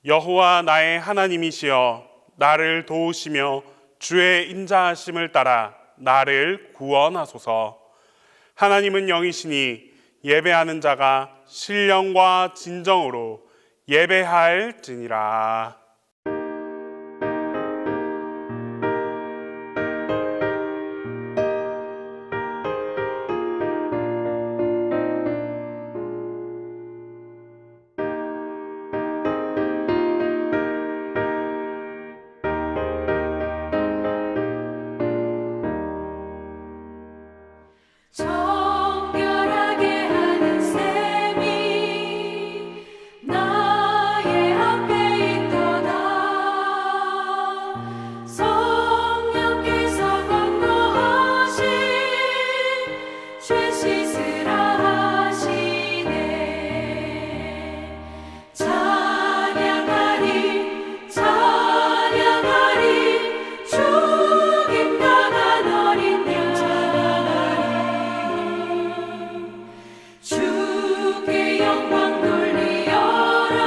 여호와 나의 하나님이시여 나를 도우시며 주의 인자하심을 따라 나를 구원하소서. 하나님은 영이시니 예배하는 자가 신령과 진정으로 예배할지니라. 정결하게 하는 셈이 나의 앞에 있도다. 성령께서 권고하신 죄 씻으라 하시네. 찬양하리 찬양하리 죽임 당한 어린 양 주께 영광 돌리어라.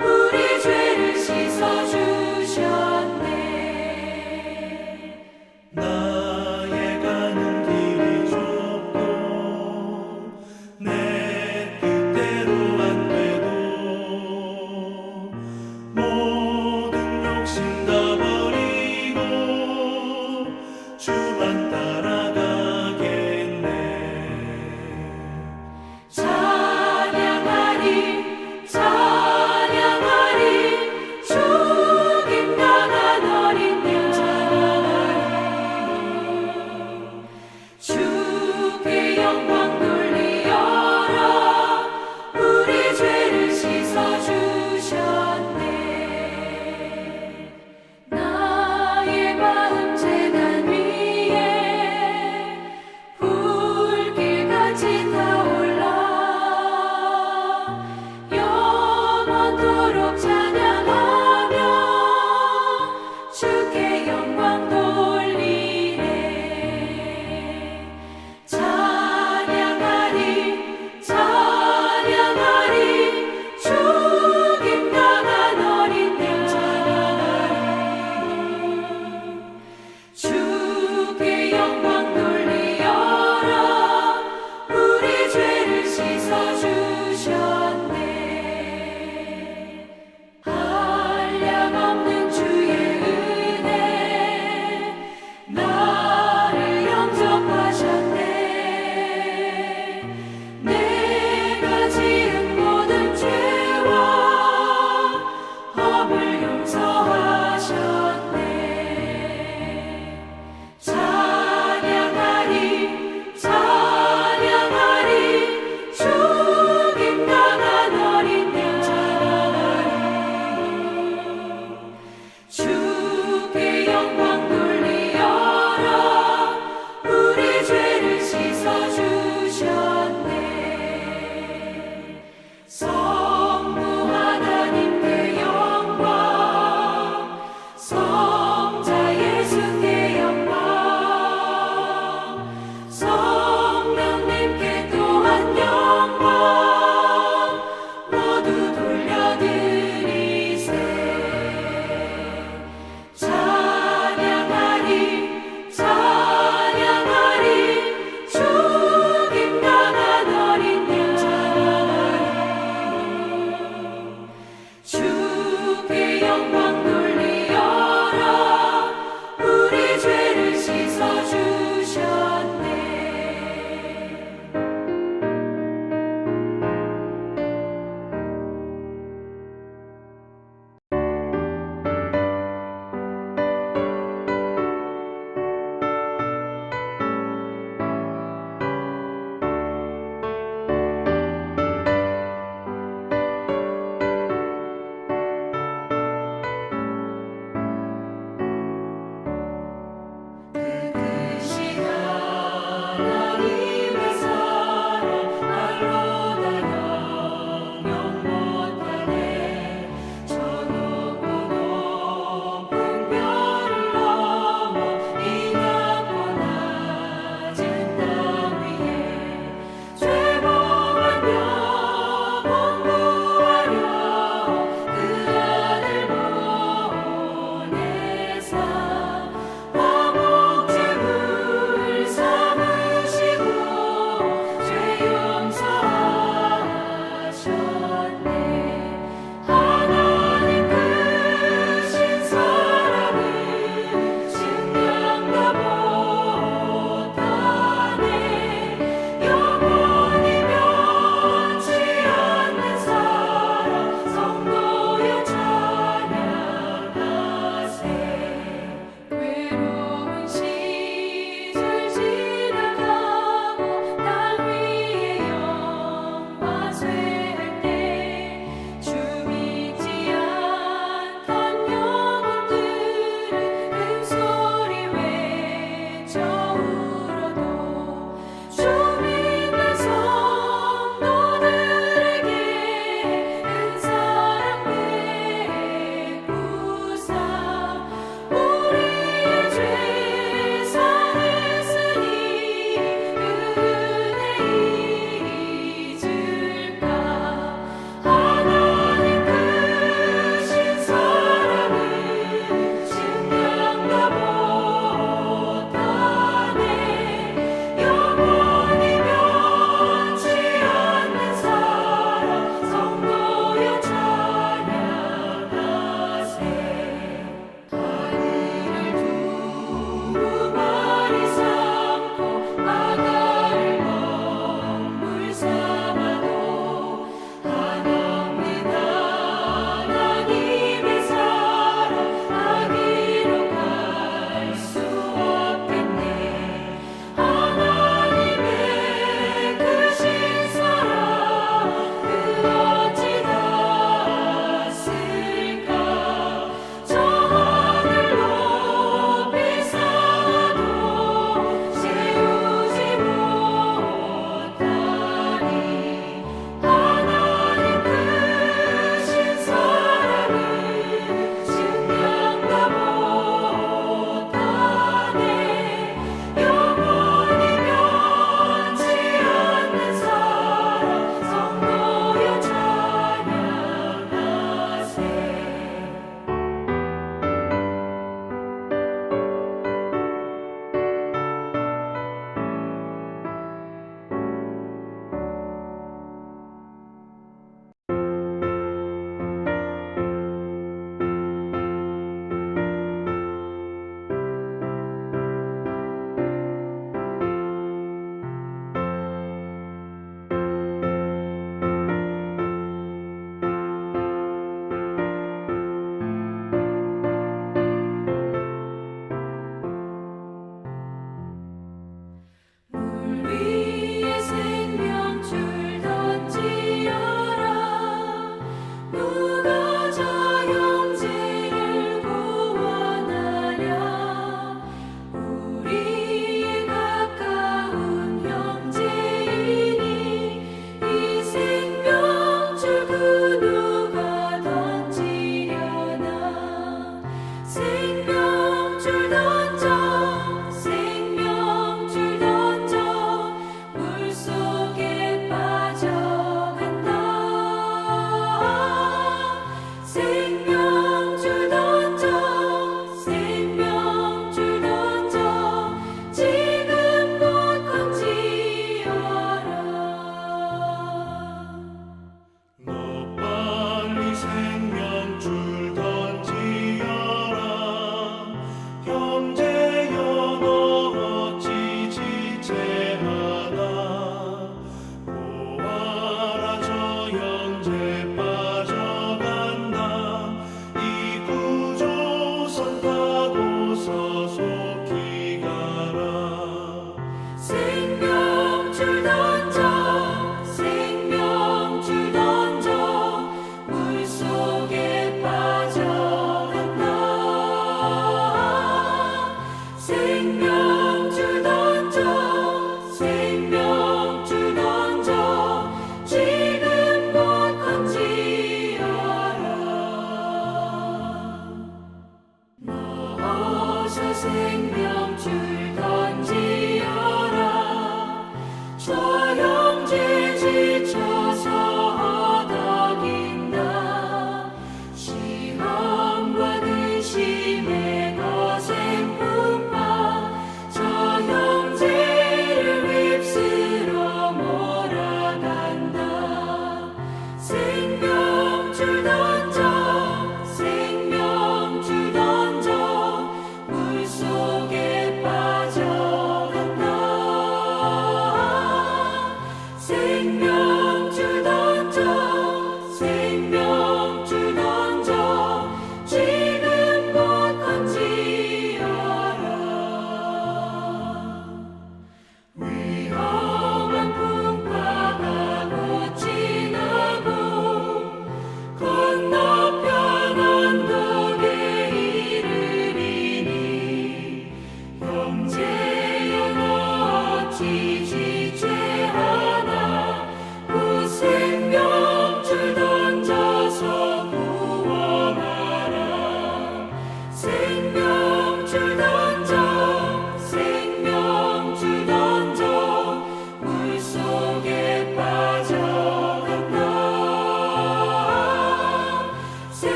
우리 죄를 씻어주셨네. 나의 가는 길이 좁고 내 뜻대로 안 돼도 모든 욕심 다 버리고 주만 따라가겠네. 찬양하리 찬양하리 죽임 당한 어린 양 주께 영광 돌리어라. 우리 죄를 씻어주셨네. 나의 마음 제단 위에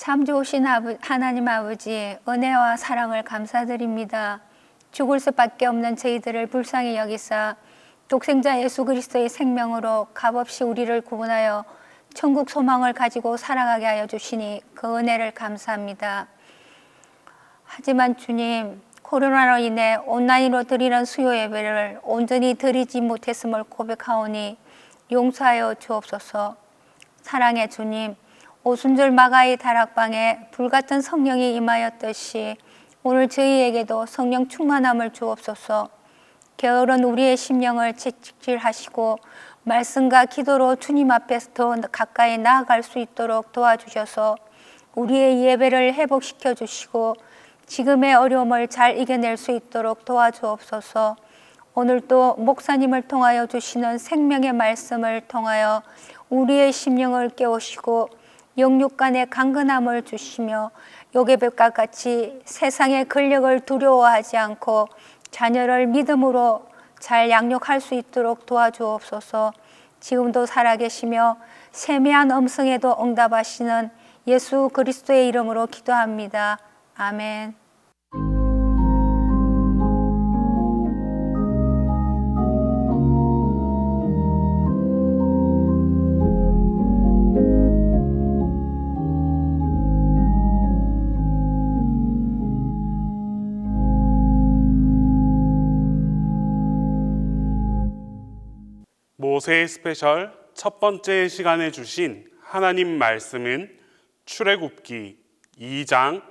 참 좋으신 하나님 아버지, 은혜와 사랑을 감사드립니다. 죽을 수밖에 없는 저희들을 불쌍히 여기사 독생자 예수 그리스도의 생명으로 값없이 우리를 구원하여 천국 소망을 가지고 살아가게 하여 주시니 그 은혜를 감사합니다. 하지만 주님, 코로나로 인해 온라인으로 드리는 수요 예배를 온전히 드리지 못했음을 고백하오니 용서하여 주옵소서. 사랑의 주님, 오순절 마가의 다락방에 불같은 성령이 임하였듯이 오늘 저희에게도 성령 충만함을 주옵소서. 게으른 우리의 심령을 채찍질하시고 말씀과 기도로 주님 앞에서 더 가까이 나아갈 수 있도록 도와주셔서 우리의 예배를 회복시켜 주시고 지금의 어려움을 잘 이겨낼 수 있도록 도와주옵소서. 오늘도 목사님을 통하여 주시는 생명의 말씀을 통하여 우리의 심령을 깨우시고 영육 간의 강건함을 주시며 요괴백과 같이 세상의 권력을 두려워하지 않고 자녀를 믿음으로 잘 양육할 수 있도록 도와주옵소서. 지금도 살아계시며 세미한 음성에도 응답하시는 예수 그리스도의 이름으로 기도합니다. 아멘. 모세 스페셜 첫 번째 시간에 주신 하나님 말씀은 출애굽기 2장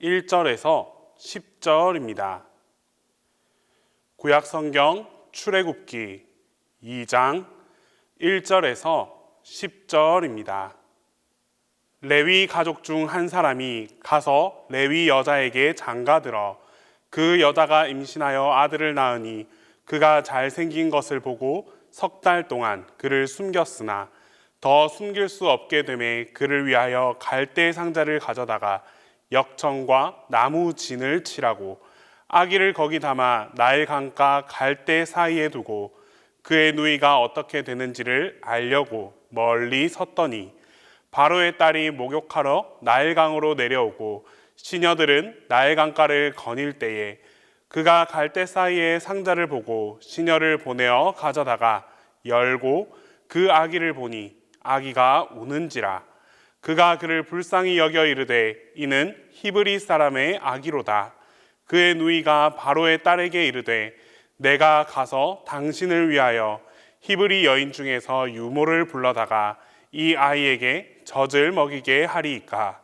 1절에서 10절입니다. 구약 성경 출애굽기 2장 1절에서 10절입니다. 레위 가족 중 한 사람이 가서 레위 여자에게 장가들어 그 여자가 임신하여 아들을 낳으니 그가 잘생긴 것을 보고 석 달 동안 그를 숨겼으나 더 숨길 수 없게 되매 그를 위하여 갈대 상자를 가져다가 역청과 나무 진을 칠하고 아기를 거기 담아 나일 강가 갈대 사이에 두고 그의 누이가 어떻게 되는지를 알려고 멀리 섰더니 바로의 딸이 목욕하러 나일 강으로 내려오고 시녀들은 나일 강가를 거닐 때에 그가 갈대 사이에 상자를 보고 시녀를 보내어 가져다가 열고 그 아기를 보니 아기가 우는지라. 그가 그를 불쌍히 여겨 이르되 이는 히브리 사람의 아기로다. 그의 누이가 바로의 딸에게 이르되 내가 가서 당신을 위하여 히브리 여인 중에서 유모를 불러다가 이 아이에게 젖을 먹이게 하리이까.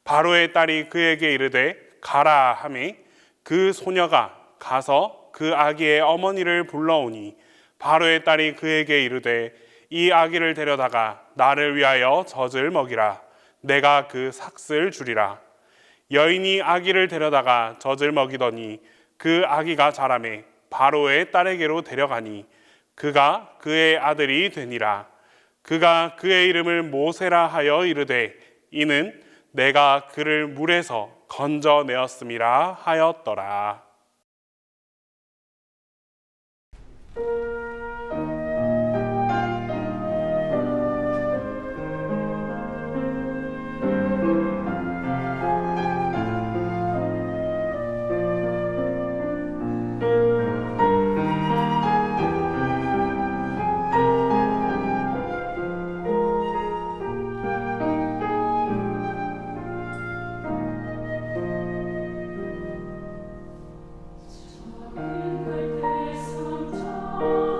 바로의 딸이 그에게 이르되 가라 하매 그 소녀가 가서 그 아기의 어머니를 불러오니 바로의 딸이 그에게 이르되 이 아기를 데려다가 나를 위하여 젖을 먹이라. 내가 그 삭슬 주리라. 여인이 아기를 데려다가 젖을 먹이더니 그 아기가 자라매 바로의 딸에게로 데려가니 그가 그의 아들이 되니라. 그가 그의 이름을 모세라 하여 이르되 이는 내가 그를 물에서 건져내었음이라 하였더라. 그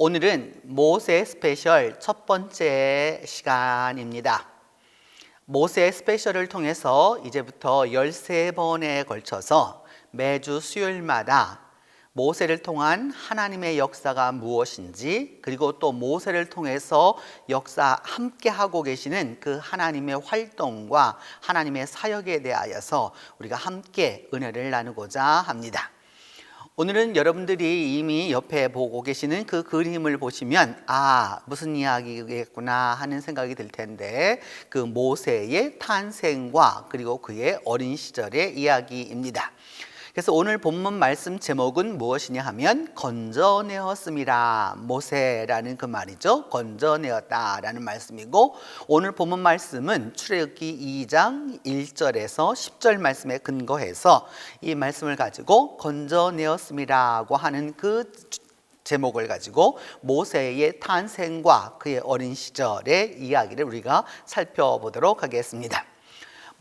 오늘은 모세 스페셜 첫 번째 시간입니다. 모세 스페셜을 통해서 이제부터 13번에 걸쳐서 매주 수요일마다 모세를 통한 하나님의 역사가 무엇인지, 그리고 또 모세를 통해서 역사 함께 하고 계시는 그 하나님의 활동과 하나님의 사역에 대하여서 우리가 함께 은혜를 나누고자 합니다. 오늘은 여러분들이 이미 옆에 보고 계시는 그 그림을 보시면 무슨 이야기겠구나 하는 생각이 들 텐데, 그 모세의 탄생과 그리고 그의 어린 시절의 이야기입니다. 그래서 오늘 본문 말씀 제목은 무엇이냐 하면 건져내었음이라. 모세라는 그 말이죠. 건져내었다라는 말씀이고, 오늘 본문 말씀은 출애굽기 2장 1절에서 10절 말씀에 근거해서 이 말씀을 가지고 건져내었음이라고 하는 그 제목을 가지고 모세의 탄생과 그의 어린 시절의 이야기를 우리가 살펴보도록 하겠습니다.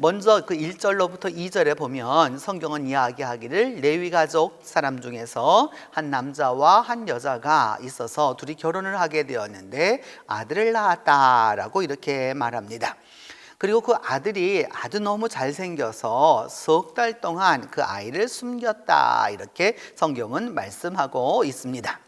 먼저 그 1절로부터 2절에 보면 성경은 이야기하기를 레위 가족 사람 중에서 한 남자와 한 여자가 있어서 둘이 결혼을 하게 되었는데 아들을 낳았다라고 이렇게 말합니다. 그리고 그 아들이 아주 너무 잘생겨서 석 달 동안 그 아이를 숨겼다, 이렇게 성경은 말씀하고 있습니다.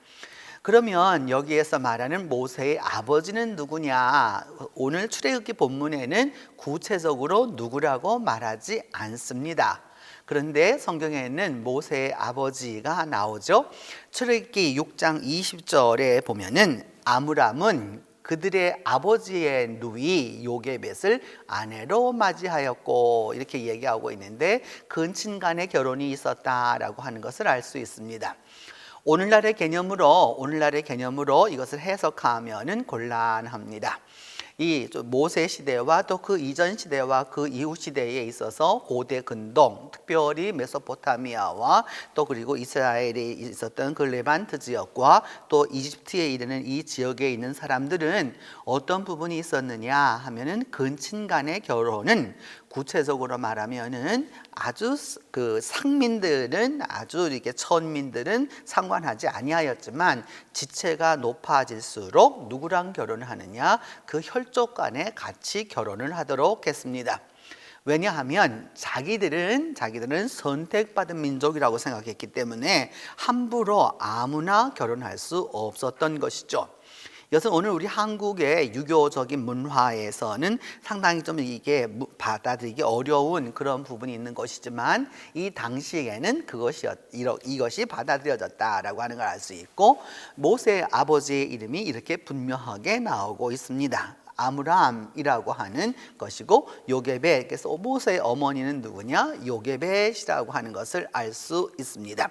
그러면 여기에서 말하는 모세의 아버지는 누구냐? 오늘 출애굽기 본문에는 구체적으로 누구라고 말하지 않습니다. 그런데 성경에는 모세의 아버지가 나오죠. 출애굽기 6장 20절에 보면은 아므람은 그들의 아버지의 누이 요게벳을 아내로 맞이하였고, 이렇게 얘기하고 있는데 근친 간의 결혼이 있었다라고 하는 것을 알 수 있습니다. 오늘날의 개념으로 이것을 해석하면은 곤란합니다. 이 모세 시대와 또 그 이전 시대와 그 이후 시대에 있어서 고대 근동, 특별히 메소포타미아와 또 그리고 이스라엘에 있었던 그 레반트 지역과 또 이집트에 이르는 이 지역에 있는 사람들은 어떤 부분이 있었느냐 하면은 근친 간의 결혼은 구체적으로 말하면은 아주 그 상민들은, 아주 이렇게 천민들은 상관하지 아니하였지만 지체가 높아질수록 누구랑 결혼을 하느냐, 그 혈족 간에 같이 결혼을 하도록 했습니다. 왜냐하면 자기들은 선택받은 민족이라고 생각했기 때문에 함부로 아무나 결혼할 수 없었던 것이죠. 이것은 오늘 우리 한국의 유교적인 문화에서는 상당히 좀 이게 받아들이기 어려운 그런 부분이 있는 것이지만, 이 당시에는 이것이 받아들여졌다라고 하는 걸 알 수 있고, 모세의 아버지의 이름이 이렇게 분명하게 나오고 있습니다. 아므람이라고 하는 것이고, 요게벳, 그래서 모세의 어머니는 누구냐? 요게벳이라고 하는 것을 알 수 있습니다.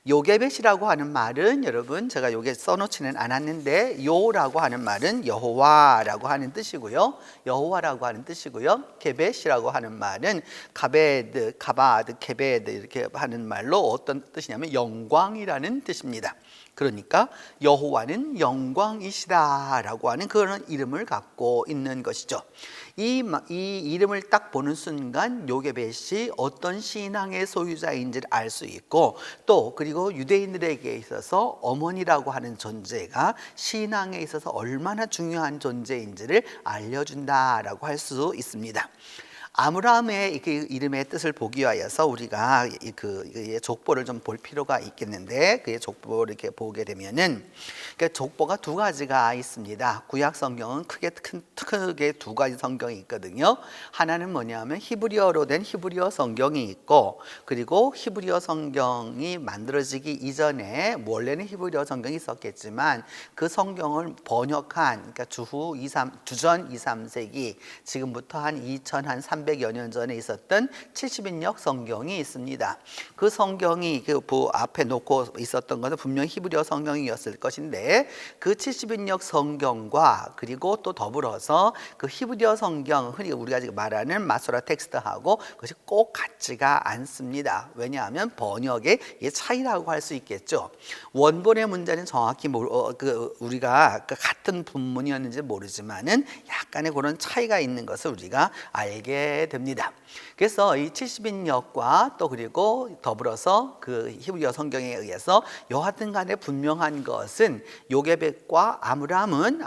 요게벳이라고 하는 말은, 여러분 제가 요게 써놓지는 않았는데, 요라고 하는 말은 여호와라고 하는 뜻이고요. 여호와라고 하는 뜻이고요. 게벳이라고 하는 말은 가베드, 가바드, 게베드 이렇게 하는 말로 어떤 뜻이냐면 영광이라는 뜻입니다. 그러니까 여호와는 영광이시다라고 하는 그런 이름을 갖고 있는 것이죠. 이 이름을 딱 보는 순간 요게벳이 어떤 신앙의 소유자인지를 알 수 있고, 또 그리고 유대인들에게 있어서 어머니라고 하는 존재가 신앙에 있어서 얼마나 중요한 존재인지를 알려준다라고 할 수 있습니다. 아므람의 그 이름의 뜻을 보기 위하여서 우리가 그의 족보를 좀 볼 필요가 있겠는데, 그의 족보를 이렇게 보게 되면은 그 족보가 두 가지가 있습니다. 구약 성경은 크게 두 가지 성경이 있거든요. 하나는 뭐냐면 히브리어로 된 히브리어 성경이 있고, 그리고 히브리어 성경이 만들어지기 이전에 원래는 히브리어 성경이 있었겠지만 그 성경을 번역한, 그러니까 주전 2, 3세기, 지금부터 한 2300여 년 전에 있었던 70인역 성경이 있습니다. 그 성경이 그 앞에 놓고 있었던 것은 분명히 히브리어 성경이었을 것인데, 그 70인역 성경과 그리고 또 더불어서 그 히브리어 성경, 흔히 우리가 지금 말하는 마소라 텍스트하고 그것이 꼭 같지가 않습니다. 왜냐하면 번역의 차이라고 할 수 있겠죠. 원본의 문제는 정확히 우리가 같은 본문이었는지 모르지만은 약간의 그런 차이가 있는 것을 우리가 알게 보게 됩니다. 그래서 이 70인역과 또 그리고 더불어서 그 히브리어 성경에 의해서 여하튼 간에 분명한 것은 요게벳과 아므람은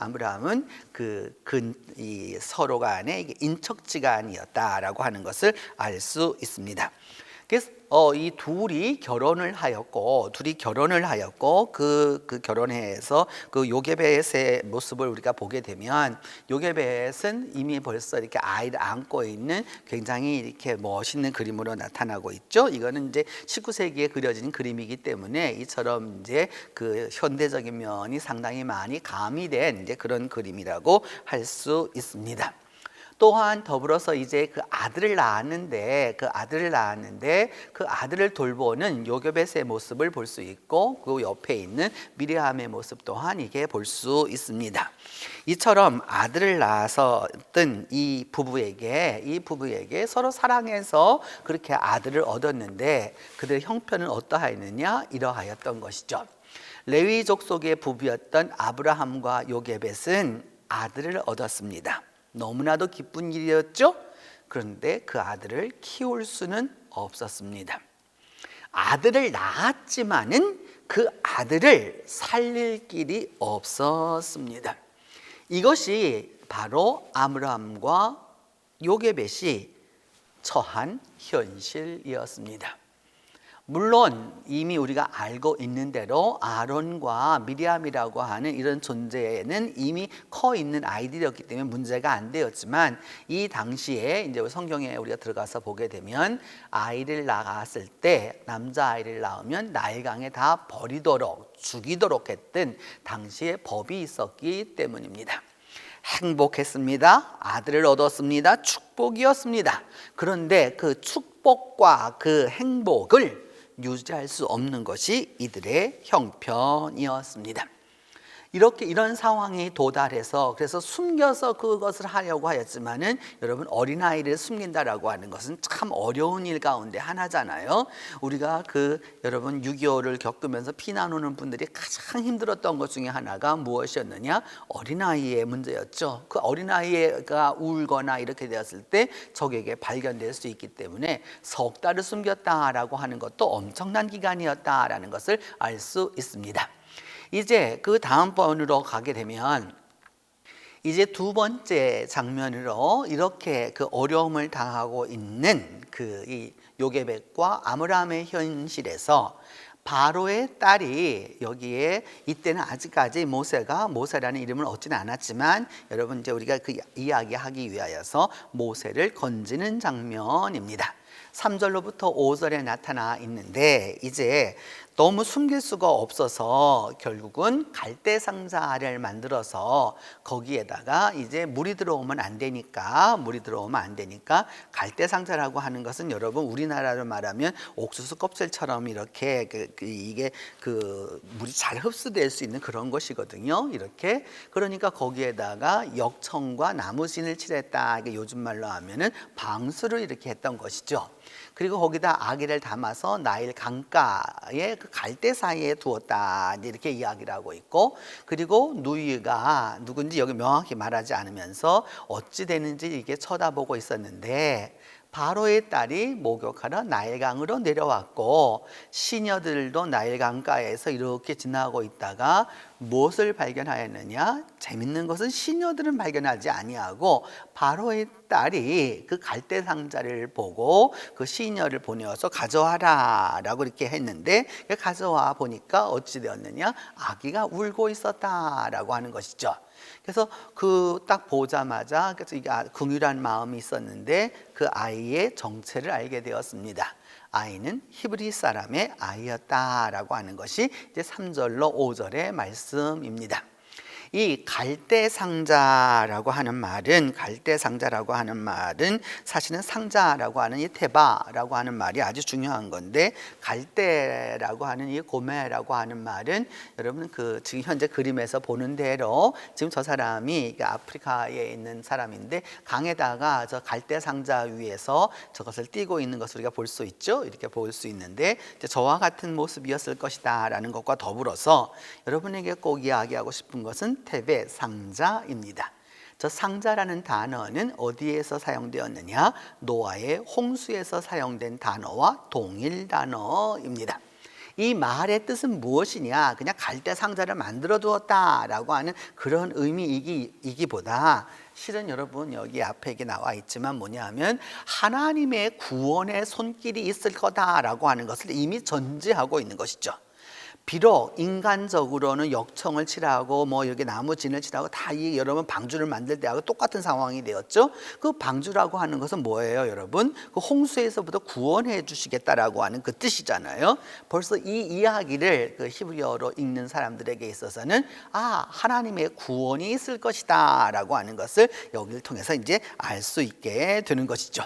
이 서로 간에 이게 인척지간이었다라고 하는 것을 알 수 있습니다. 그래서 이 둘이 결혼을 하였고 그 결혼해서 그 요게벳의 모습을 우리가 보게 되면 요게벳은 이미 벌써 이렇게 아이를 안고 있는 굉장히 이렇게 멋있는 그림으로 나타나고 있죠. 이거는 이제 19세기에 그려진 그림이기 때문에 이처럼 이제 그 현대적인 면이 상당히 많이 가미된 이제 그런 그림이라고 할 수 있습니다. 또한 더불어서 이제 그 아들을 낳았는데 그 아들을 돌보는 요게벳의 모습을 볼 수 있고 그 옆에 있는 미리암의 모습 또한 이게 볼 수 있습니다. 이처럼 아들을 낳았던 이 부부에게 서로 사랑해서 그렇게 아들을 얻었는데 그들의 형편은 어떠하였느냐 이러하였던 것이죠. 레위족 속의 부부였던 아브라함과 요게벳은 아들을 얻었습니다. 너무나도 기쁜 일이었죠. 그런데 그 아들을 키울 수는 없었습니다. 아들을 낳았지만은 그 아들을 살릴 길이 없었습니다. 이것이 바로 아므람과 요게벳이 처한 현실이었습니다. 물론 이미 우리가 알고 있는 대로 아론과 미리암이라고 하는 이런 존재는 이미 커 있는 아이들이었기 때문에 문제가 안 되었지만 이 당시에 이제 성경에 우리가 들어가서 보게 되면 아이를 낳았을 때 남자아이를 낳으면 나일강에 다 버리도록 죽이도록 했던 당시의 법이 있었기 때문입니다. 행복했습니다. 아들을 얻었습니다. 축복이었습니다. 그런데 그 축복과 그 행복을 유지할 수 없는 것이 이들의 형편이었습니다. 이런 상황이 도달해서 그래서 숨겨서 그것을 하려고 하였지만은 여러분 어린아이를 숨긴다라고 하는 것은 참 어려운 일 가운데 하나잖아요. 우리가 여러분 6.25를 겪으면서 피난 오는 분들이 가장 힘들었던 것 중에 하나가 무엇이었느냐? 어린아이의 문제였죠. 그 어린아이가 울거나 이렇게 되었을 때 적에게 발견될 수 있기 때문에 석 달을 숨겼다라고 하는 것도 엄청난 기간이었다라는 것을 알 수 있습니다. 이제 그 다음 번으로 가게 되면 이제 두 번째 장면으로 이렇게 그 어려움을 당하고 있는 이 요게벳과 아므람의 현실에서 바로의 딸이 여기에 이때는 아직까지 모세라는 이름을 얻지는 않았지만 여러분 이제 우리가 그 이야기하기 위하여서 모세를 건지는 장면입니다. 3절로부터 5절에 나타나 있는데 이제 너무 숨길 수가 없어서 결국은 갈대 상자를 만들어서 거기에다가 이제 물이 들어오면 안 되니까 갈대 상자라고 하는 것은 여러분 우리나라로 말하면 옥수수 껍질처럼 이렇게 이게 물이 잘 흡수될 수 있는 그런 것이거든요. 이렇게 그러니까 거기에다가 역청과 나무신을 칠했다. 이게 요즘 말로 하면은 방수를 이렇게 했던 것이죠. 그리고 거기다 아기를 담아서 나일 강가의 그 갈대 사이에 두었다 이렇게 이야기를 하고 있고 그리고 누이가 누군지 여기 명확히 말하지 않으면서 어찌 되는지 이게 쳐다보고 있었는데 바로의 딸이 목욕하러 나일강으로 내려왔고 시녀들도 나일강가에서 이렇게 지나고 있다가 무엇을 발견하였느냐? 재밌는 것은 시녀들은 발견하지 아니하고 바로의 딸이 그 갈대 상자를 보고 그 시녀를 보내어서 가져와라 라고 이렇게 했는데 가져와 보니까 어찌 되었느냐? 아기가 울고 있었다라고 하는 것이죠. 그래서 딱 보자마자 그래서 이게 긍휼한 마음이 있었는데 그 아이의 정체를 알게 되었습니다. 아이는 히브리 사람의 아이였다라고 하는 것이 이제 3절로 5절의 말씀입니다. 이 갈대 상자라고 하는 말은 사실은 상자라고 하는 이 테바라고 하는 말이 아주 중요한 건데 갈대라고 하는 이 고메라고 하는 말은 여러분 지금 현재 그림에서 보는 대로 지금 저 사람이 아프리카에 있는 사람인데 강에다가 저 갈대 상자 위에서 저것을 띄고 있는 것을 우리가 볼 수 있죠. 이렇게 볼 수 있는데 이제 저와 같은 모습이었을 것이다라는 것과 더불어서 여러분에게 꼭 이야기하고 싶은 것은 테베 상자입니다. 저 상자라는 단어는 어디에서 사용되었느냐? 노아의 홍수에서 사용된 단어와 동일 단어입니다. 이 말의 뜻은 무엇이냐? 그냥 갈대 상자를 만들어 두었다라고 하는 그런 의미이기보다 실은 여러분 여기 앞에 이게 나와 있지만 뭐냐면 하나님의 구원의 손길이 있을 거다라고 하는 것을 이미 전제하고 있는 것이죠. 비록 인간적으로는 역청을 칠하고 뭐 여기 나무 진을 칠하고 다 이 여러분 방주를 만들 때하고 똑같은 상황이 되었죠. 그 방주라고 하는 것은 뭐예요, 여러분? 그 홍수에서부터 구원해 주시겠다라고 하는 그 뜻이잖아요. 벌써 이 이야기를 그 히브리어로 읽는 사람들에게 있어서는 하나님의 구원이 있을 것이다라고 하는 것을 여기를 통해서 이제 알 수 있게 되는 것이죠.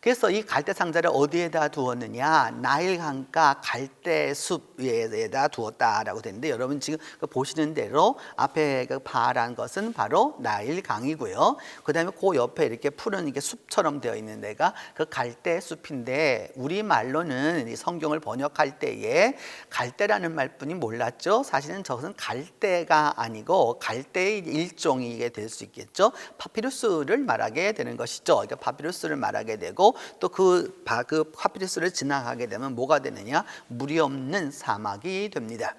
그래서 이 갈대 상자를 어디에다 두었느냐? 나일 강가 갈대 숲에다 두었다라고 되는데 여러분 지금 보시는 대로 앞에 그 파란 것은 바로 나일 강이고요. 그다음에 그 옆에 이렇게 푸른 이게 숲처럼 되어 있는 데가 그 갈대 숲인데 우리 말로는 이 성경을 번역할 때에 갈대라는 말뿐이 몰랐죠. 사실은 저것은 갈대가 아니고 갈대의 일종이게 될 수 있겠죠. 파피루스를 말하게 되는 것이죠. 그러니까 파피루스를 말하게 되고 또 그 파피루스를 지나가게 되면 뭐가 되느냐? 물이 없는 사막이 됩니다.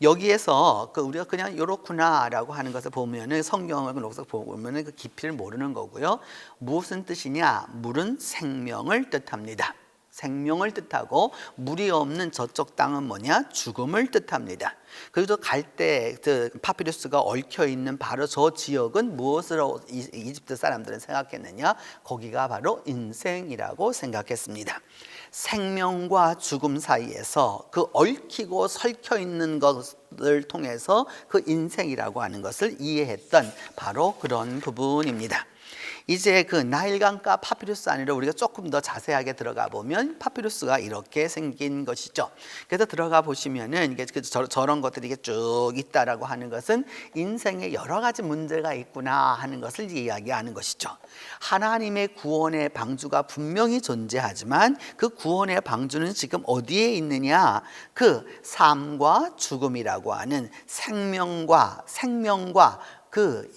여기에서 우리가 그냥 이렇구나라고 하는 것을 보면은 성경을 보면은 그 깊이를 모르는 거고요. 무슨 뜻이냐? 물은 생명을 뜻합니다. 생명을 뜻하고 물이 없는 저쪽 땅은 뭐냐? 죽음을 뜻합니다. 그리고 갈대 파피루스가 얽혀 있는 바로 저 지역은 무엇으로 이집트 사람들은 생각했느냐? 거기가 바로 인생이라고 생각했습니다. 생명과 죽음 사이에서 그 얽히고 설켜 있는 것을 통해서 그 인생이라고 하는 것을 이해했던 바로 그런 부분입니다. 이제 그 나일강가 파피루스 안으로 우리가 조금 더 자세하게 들어가 보면 파피루스가 이렇게 생긴 것이죠. 그래서 들어가 보시면은 이게 저런 것들이 이게 쭉 있다라고 하는 것은 인생에 여러 가지 문제가 있구나 하는 것을 이야기하는 것이죠. 하나님의 구원의 방주가 분명히 존재하지만 그 구원의 방주는 지금 어디에 있느냐? 그 삶과 죽음이라고 하는 생명과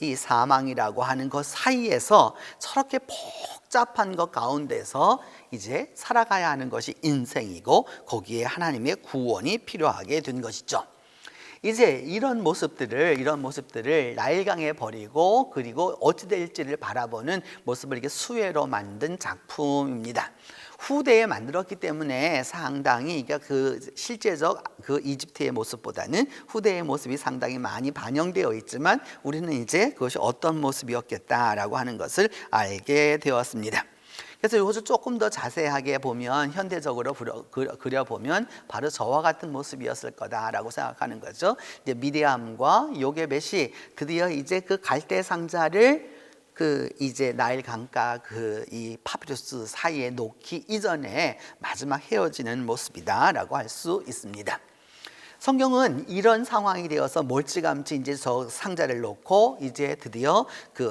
이 사망이라고 하는 것 사이에서 저렇게 복잡한 것 가운데서 이제 살아가야 하는 것이 인생이고 거기에 하나님의 구원이 필요하게 된 것이죠. 이제 이런 모습들을 나일강에 버리고 그리고 어찌 될지를 바라보는 모습을 이렇게 수혜로 만든 작품입니다. 후대에 만들었기 때문에 상당히 이게 실제적 이집트의 모습보다는 후대의 모습이 상당히 많이 반영되어 있지만 우리는 이제 그것이 어떤 모습이었겠다라고 하는 것을 알게 되었습니다. 그래서 이것을 조금 더 자세하게 보면 현대적으로 그려보면 바로 저와 같은 모습이었을 거다라고 생각하는 거죠. 이제 미디암과 요게벳이 드디어 이제 그 갈대 상자를 이제 나일 강가 이 파피루스 사이에 놓기 이전에 마지막 헤어지는 모습이다라고 할 수 있습니다. 성경은 이런 상황이 되어서 멀찌감치 이제 저 상자를 놓고 이제 드디어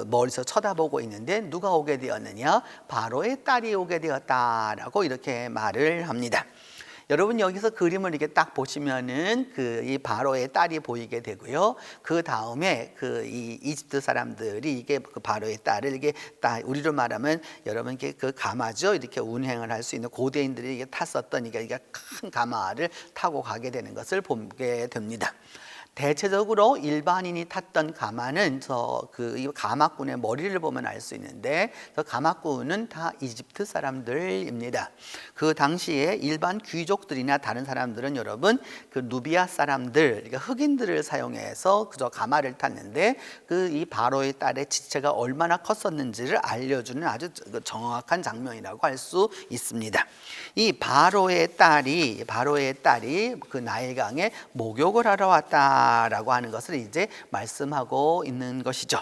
멀리서 쳐다보고 있는데 누가 오게 되었느냐? 바로의 딸이 오게 되었다라고 이렇게 말을 합니다. 여러분 여기서 그림을 이렇게 딱 보시면은 이 바로의 딸이 보이게 되고요. 그 다음에 이 이집트 사람들이 이게 그 바로의 딸을 이게 딱 우리로 말하면 여러분 이게 가마죠. 이렇게 운행을 할 수 있는 고대인들이 이게 탔었던 이게 큰 가마를 타고 가게 되는 것을 보게 됩니다. 대체적으로 일반인이 탔던 가마는 이 가마꾼의 머리를 보면 알 수 있는데 저 가마꾼은 다 이집트 사람들입니다. 그 당시에 일반 귀족들이나 다른 사람들은 여러분 누비아 사람들, 그러니까 흑인들을 사용해서 그저 가마를 탔는데 이 바로의 딸의 지체가 얼마나 컸었는지를 알려주는 아주 정확한 장면이라고 할 수 있습니다. 이 바로의 딸이 그 나일강에 목욕을 하러 왔다라고 하는 것을 이제 말씀하고 있는 것이죠.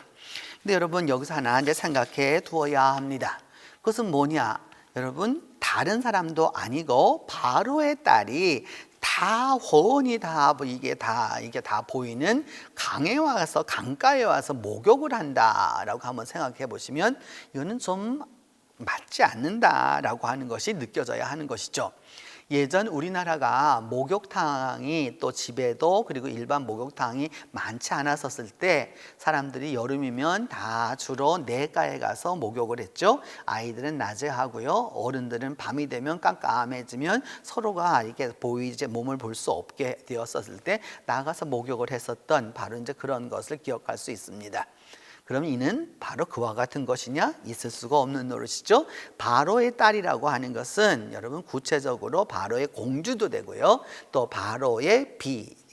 근데 여러분 여기서 하나 이제 생각해 두어야 합니다. 그것은 뭐냐? 여러분 다른 사람도 아니고 바로의 딸이 다 호원이 이게 다 보이는 강가에 와서 목욕을 한다라고 한번 생각해 보시면 이거는 좀 맞지 않는다라고 하는 것이 느껴져야 하는 것이죠. 예전 우리나라가 목욕탕이 또 집에도 그리고 일반 목욕탕이 많지 않았었을 때 사람들이 여름이면 다 주로 내가에 가서 목욕을 했죠. 아이들은 낮에 하고요. 어른들은 밤이 되면 깜깜해지면 서로가 이렇게 보이지 몸을 볼 수 없게 되었었을 때 나가서 목욕을 했었던 바로 이제 그런 것을 기억할 수 있습니다. 그럼 이는 바로 그와 같은 것이냐? 있을 수가 없는 노릇이죠. 바로의 딸이라고 하는 것은 여러분 구체적으로 바로의 공주도 되고요. 또 바로의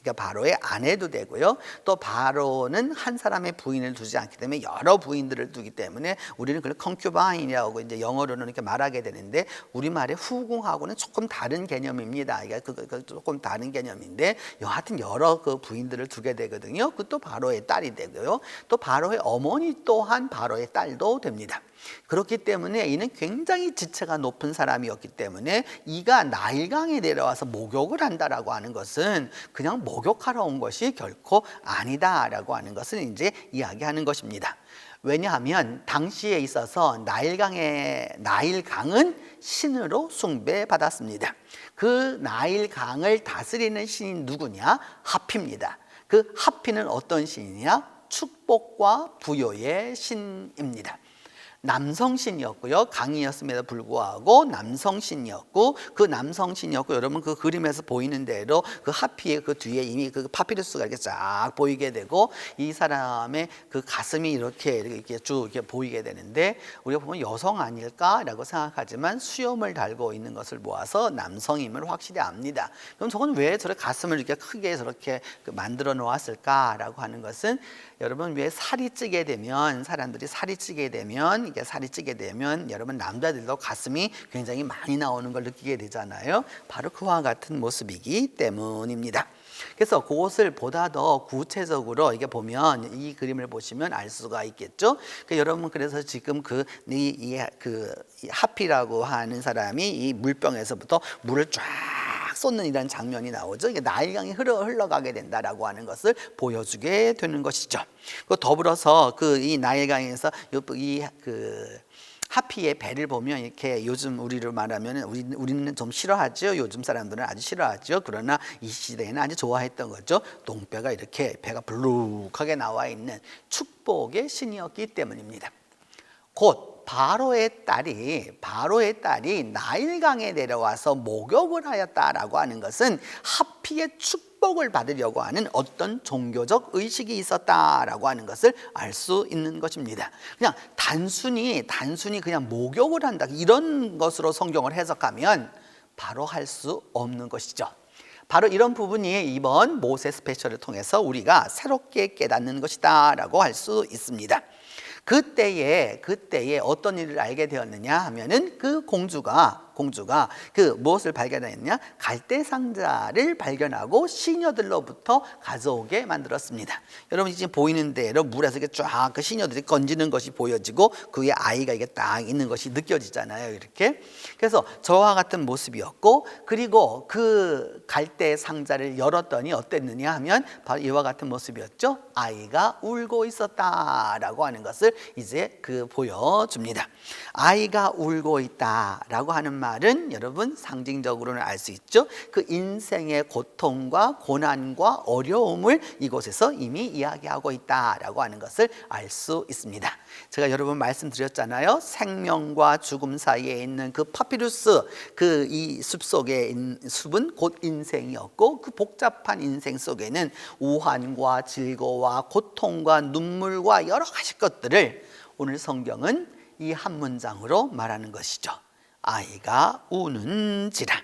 그러니까 바로의 아내도 되고요. 또 바로는 한 사람의 부인을 두지 않기 때문에 여러 부인들을 두기 때문에 우리는 그걸 컨큐바인이라고 이제 영어로는 이렇게 말하게 되는데 우리말의 후궁하고는 조금 다른 개념입니다. 이게 조금 다른 개념인데 여하튼 여러 그 부인들을 두게 되거든요. 그것도 바로의 딸이 되고요. 또 바로의 어머니 또한 바로의 딸도 됩니다. 그렇기 때문에 이는 굉장히 지체가 높은 사람이었기 때문에 이가 나일강에 내려와서 목욕을 한다라고 하는 것은 그냥 목욕하러 온 것이 결코 아니다라고 하는 것을 이제 이야기하는 것입니다. 왜냐하면 당시에 있어서 나일강은 신으로 숭배받았습니다. 그 나일강을 다스리는 신이 누구냐? 하피입니다. 그 하피는 어떤 신이냐? 축복과 부여의 신입니다. 남성신이었고요. 강이었음에도 불구하고 남성신이었고 여러분 그 그림에서 보이는 대로 그 하피의 그 뒤에 이미 그 파피루스가 이렇게 쫙 보이게 되고 이 사람의 그 가슴이 이렇게 쭉 이렇게 보이게 되는데 우리가 보면 여성 아닐까라고 생각하지만 수염을 달고 있는 것을 보아서 남성임을 확실히 압니다. 그럼 저건 왜 저렇게 가슴을 이렇게 크게 저렇게 만들어 놓았을까라고 하는 것은 여러분 왜 살이 찌게 되면 사람들이 살이 찌게 되면 여러분 남자들도 가슴이 굉장히 많이 나오는 걸 느끼게 되잖아요. 바로 그와 같은 모습이기 때문입니다. 그래서 그것을 보다 더 구체적으로 이게 보면 이 그림을 보시면 알 수가 있겠죠. 여러분 그래서 지금 그 하피라고 하는 사람이 이 물병에서부터 물을 쫙 쏟는 이런 장면이 나오죠. 이게 나일강이 흘러가게 된다라고 하는 것을 보여주게 되는 것이죠. 그 더불어서 이 나일강에서 하피의 배를 보면 이렇게 요즘 우리로 말하면 우리는 좀 싫어하죠. 요즘 사람들은 아주 싫어하죠. 그러나 이 시대에는 아주 좋아했던 거죠. 똥배가 이렇게 배가 불룩하게 나와 있는 축복의 신이었기 때문입니다. 곧 바로의 딸이 나일강에 내려와서 목욕을 하였다라고 하는 것은 하피의 축복을 받으려고 하는 어떤 종교적 의식이 있었다라고 하는 것을 알 수 있는 것입니다. 그냥 단순히 그냥 목욕을 한다 이런 것으로 성경을 해석하면 바로 할 수 없는 것이죠. 바로 이런 부분이 이번 모세 스페셜을 통해서 우리가 새롭게 깨닫는 것이다 라고 할 수 있습니다. 그때에 어떤 일을 알게 되었느냐 하면은 그 공주가 그 무엇을 발견했냐? 갈대 상자를 발견하고 시녀들로부터 가져오게 만들었습니다. 여러분 지금 보이는 대로 물에서 이렇게 쫙 그 시녀들이 건지는 것이 보여지고 그 위에 아이가 이게 딱 있는 것이 느껴지잖아요. 이렇게. 그래서 저와 같은 모습이었고 그리고 그 갈대 상자를 열었더니 어땠느냐 하면 바로 이와 같은 모습이었죠. 아이가 울고 있었다라고 하는 것을 이제 보여줍니다. 아이가 울고 있다라고 하는 말은 여러분 상징적으로는 알 수 있죠. 그 인생의 고통과 고난과 어려움을 이곳에서 이미 이야기하고 있다라고 하는 것을 알 수 있습니다. 제가 여러분 말씀드렸잖아요. 생명과 죽음 사이에 있는 그 파피루스 이 숲 속에 있는 숲은 곧 인생이었고 그 복잡한 인생 속에는 우환과 질고와 고통과 눈물과 여러 가지 것들을 오늘 성경은 이 한 문장으로 말하는 것이죠. 아이가 우는지라.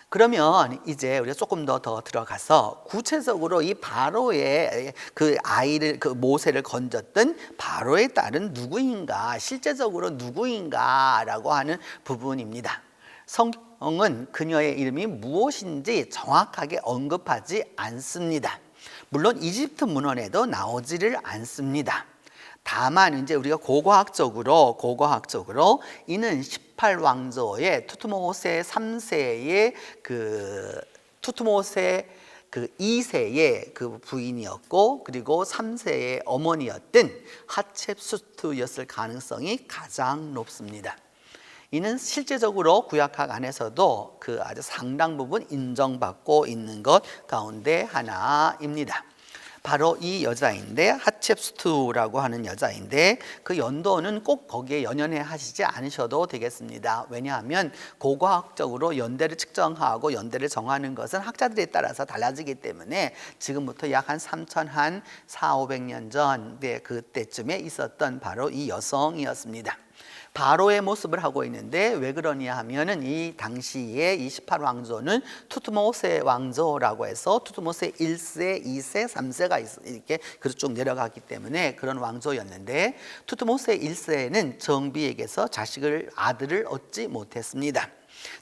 그러면 이제 우리가 조금 더 들어가서 구체적으로 이 바로의 그 아이를 모세를 건졌던 바로의 딸은 누구인가, 실제적으로 누구인가라고 하는 부분입니다. 성경은 그녀의 이름이 무엇인지 정확하게 언급하지 않습니다. 물론 이집트 문헌에도 나오지를 않습니다. 다만 이제 우리가 고고학적으로 이는 18왕조의 투트모세 3세의 투트모세 2세의 그 부인이었고 그리고 3세의 어머니였던 하첵수트였을 가능성이 가장 높습니다. 이는 실제적으로 구약학 안에서도 그 아주 상당 부분 인정받고 있는 것 가운데 하나입니다. 바로 이 여자인데 하첵수트라고 하는 여자인데 그 연도는 꼭 거기에 연연해 하시지 않으셔도 되겠습니다. 왜냐하면 고고학적으로 연대를 측정하고 연대를 정하는 것은 학자들에 따라서 달라지기 때문에 지금부터 약 한 4,500년 전 그때쯤에 있었던 바로 이 여성이었습니다. 바로의 모습을 하고 있는데 왜 그러냐 하면은 이 당시에 이 18왕조는 투트모세 왕조라고 해서 투트모세 1세, 2세, 3세가 이렇게 쭉 내려가기 때문에 그런 왕조였는데 투트모세 1세는 정비에게서 아들을 얻지 못했습니다.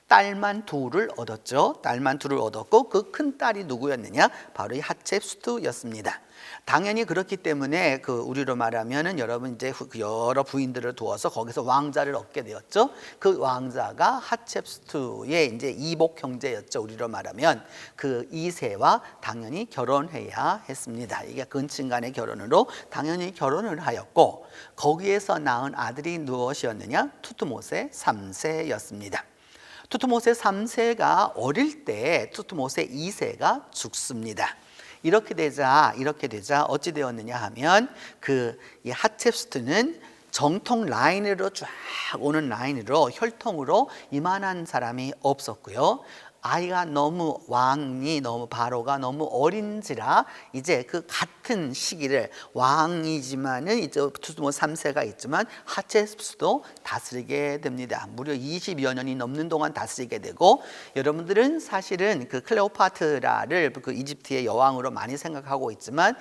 딸만 둘을 얻었죠. 딸만 둘을 얻었고 그 큰 딸이 누구였느냐? 바로 이 하첵수트였습니다. 당연히 그렇기 때문에 그 우리로 말하면은 여러분 이제 여러 부인들을 두어서 거기서 왕자를 얻게 되었죠. 그 왕자가 하첵수트의 이제 이복 형제였죠. 우리로 말하면 그 2세와 당연히 결혼해야 했습니다. 이게 근친간의 결혼으로 당연히 결혼을 하였고 거기에서 낳은 아들이 무엇이었느냐? 투트모세 3세였습니다. 투트모세 3세가 어릴 때 투트모세 2세가 죽습니다. 이렇게 되자 어찌 되었느냐 하면 이 하첵수트는 정통 라인으로 쫙 오는 라인으로 혈통으로 이만한 사람이 없었고요. 아이가 바로가 너무 어린지라 이제 그 같은 시기를 왕이지만은 이제 투트모세 3세가 있지만 하첵수트도 다스리게 됩니다. 무려 20여 년이 넘는 동안 다스리게 되고 여러분들은 사실은 그 클레오파트라를 그 이집트의 여왕으로 많이 생각하고 있지만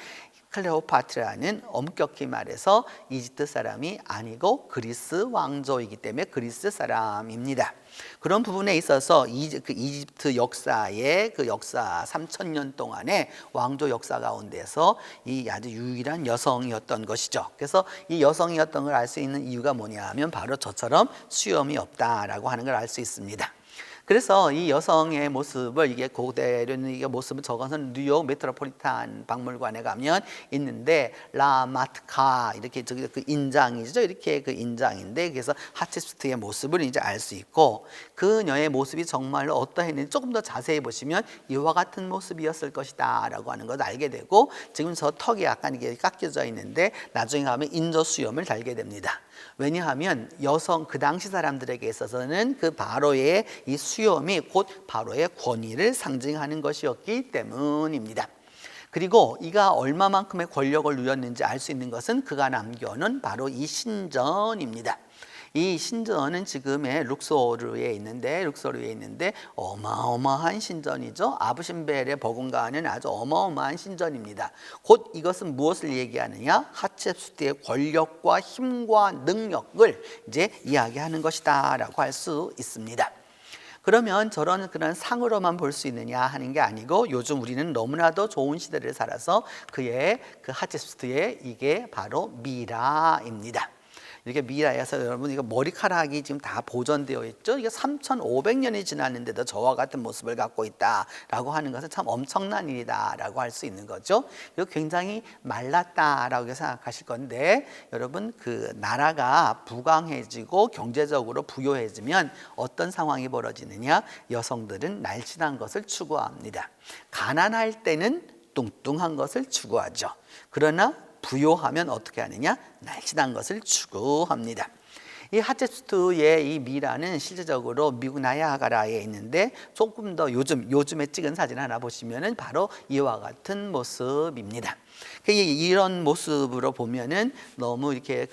클레오파트라는 엄격히 말해서 이집트 사람이 아니고 그리스 왕조이기 때문에 그리스 사람입니다. 그런 부분에 있어서 이집트 역사의 그 역사 3,000년 동안의 왕조 역사 가운데서 이 아주 유일한 여성이었던 것이죠. 그래서 이 여성이었던 걸 알 수 있는 이유가 뭐냐 하면 바로 저처럼 수염이 없다라고 하는 걸 알 수 있습니다. 그래서 이 여성의 모습을 이게 고대로는 이게 모습을 적어서는 뉴욕 메트로폴리탄 박물관에 가면 있는데 라마트카 이렇게 저기 그 인장이죠. 이렇게 그 인장인데 그래서 하첵수트의 모습을 이제 알 수 있고 그녀의 모습이 정말로 어떠했는지 조금 더 자세히 보시면 이와 같은 모습이었을 것이다라고 하는 걸 알게 되고 지금 저 턱이 약간 이게 깎여져 있는데 나중에 가면 인조 수염을 달게 됩니다. 왜냐하면 여성 그 당시 사람들에게 있어서는 그 바로의 이 수염이 곧 바로의 권위를 상징하는 것이었기 때문입니다. 그리고 이가 얼마만큼의 권력을 누렸는지 알 수 있는 것은 그가 남겨놓은 바로 이 신전입니다. 이 신전은 지금의 룩소르에 있는데 어마어마한 신전이죠. 아부신벨의 버금가는 아주 어마어마한 신전입니다. 곧 이것은 무엇을 얘기하느냐? 하첵수트의 권력과 힘과 능력을 이제 이야기하는 것이다라고 할 수 있습니다. 그러면 그런 상으로만 볼 수 있느냐 하는 게 아니고 요즘 우리는 너무나도 좋은 시대를 살아서 그의 그 하첵수트의 이게 바로 미라입니다. 이렇게 미라에서 여러분 이거 머리카락이 지금 다 보존되어 있죠. 이게 3,500년이 지났는데도 저와 같은 모습을 갖고 있다라고 하는 것은 참 엄청난 일이다라고 할 수 있는 거죠. 그리고 굉장히 말랐다라고 생각하실 건데 여러분 그 나라가 부강해지고 경제적으로 부유해지면 어떤 상황이 벌어지느냐? 여성들은 날씬한 것을 추구합니다. 가난할 때는 뚱뚱한 것을 추구하죠. 그러나 부요하면 어떻게 하느냐? 날씬한 것을 추구합니다. 이 하첵수트의 이 미라는 실제적으로 미국 나이아가라에 있는데 조금 더 요즘에 찍은 사진 하나 보시면은 바로 이와 같은 모습입니다. 이런 모습으로 보면은 너무 이렇게